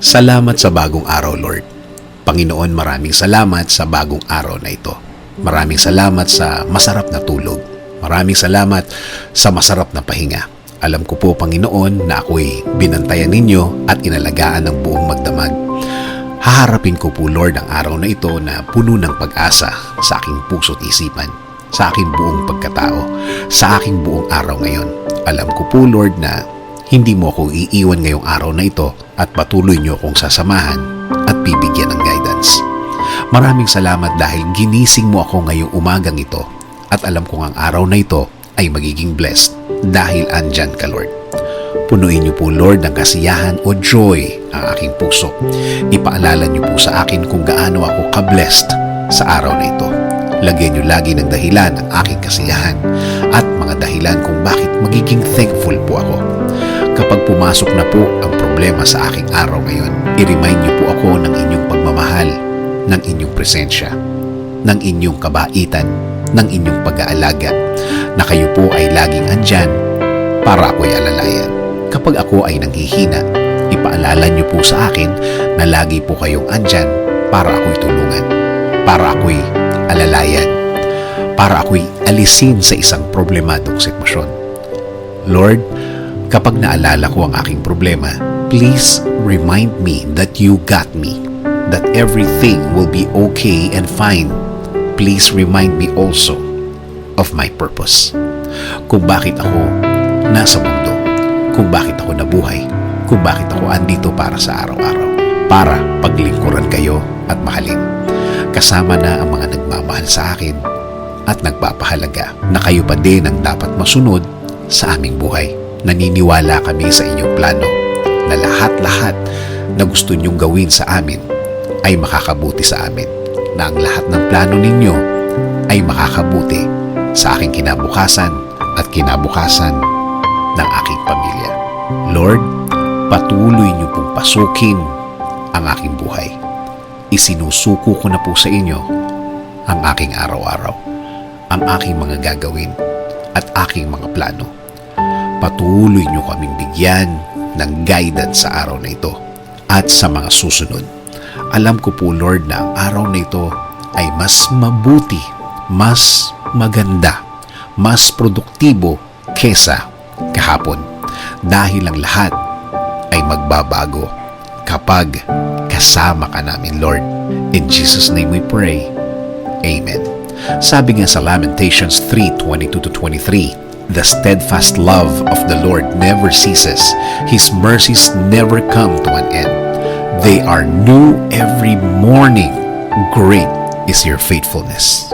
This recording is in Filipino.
Salamat sa bagong araw, Lord. Panginoon, maraming salamat sa bagong araw na ito. Maraming salamat sa masarap na tulog. Maraming salamat sa masarap na pahinga. Alam ko po, Panginoon, na ako'y binantayan ninyo at inalagaan ng buong magdamag. Haharapin ko po, Lord, ang araw na ito na puno ng pag-asa sa aking puso't isipan, sa aking buong pagkatao, sa aking buong araw ngayon. Alam ko po, Lord, na hindi mo ako iiwan ngayong araw na ito at patuloy niyo akong sasamahan at bibigyan ng guidance. Maraming salamat dahil ginising mo ako ngayong umagang ito at alam kong ang araw na ito ay magiging blessed dahil andyan ka, Lord. Punuin niyo po, Lord, ng kasiyahan o joy ang aking puso. Ipaalala niyo po sa akin kung gaano ako ka-blessed sa araw na ito. Lagyan niyo lagi ng dahilan ang aking kasiyahan at mga dahilan kung bakit magiging thankful po ako. Kapag pumasok na po ang problema sa aking araw ngayon, i-remind niyo po ako ng inyong pagmamahal, ng inyong presensya, ng inyong kabaitan, ng inyong pag-aalaga, na kayo po ay laging andyan para ako'y alalayan. Kapag ako ay nanghihina, ipaalala niyo po sa akin na lagi po kayong andyan para ako'y tulungan, para ako'y alalayan, para ako'y alisin sa isang problemadong sitwasyon. Lord, kapag naalala ko ang aking problema, please remind me that you got me, that everything will be okay and fine. Please remind me also of my purpose. Kung bakit ako nasa mundo, kung bakit ako nabuhay, kung bakit ako andito para sa araw-araw, para paglingkuran kayo at mahalin. Kasama na ang mga nagmamahal sa akin at nagpapahalaga na kayo pa din ang dapat masunod sa aming buhay. Naniniwala kami sa inyong plano na lahat-lahat na gusto niyong gawin sa amin ay makakabuti sa amin, na ang lahat ng plano ninyo ay makakabuti sa aking kinabukasan at kinabukasan ng aking pamilya. Lord, patuloy niyo pong pasukin ang aking buhay. Isinusuko ko na po sa inyo ang aking araw-araw, ang aking mga gagawin at aking mga plano. Patuloy niyo kaming bigyan ng guidance sa araw na ito at sa mga susunod. Alam ko po, Lord, na ang araw na ito ay mas mabuti, mas maganda, mas produktibo kesa kahapon. Dahil ang lahat ay magbabago kapag kasama ka namin, Lord. In Jesus' name we pray. Amen. Sabi nga sa Lamentations 3:22-23, the steadfast love of the Lord never ceases. His mercies never come to an end. They are new every morning. Great is your faithfulness.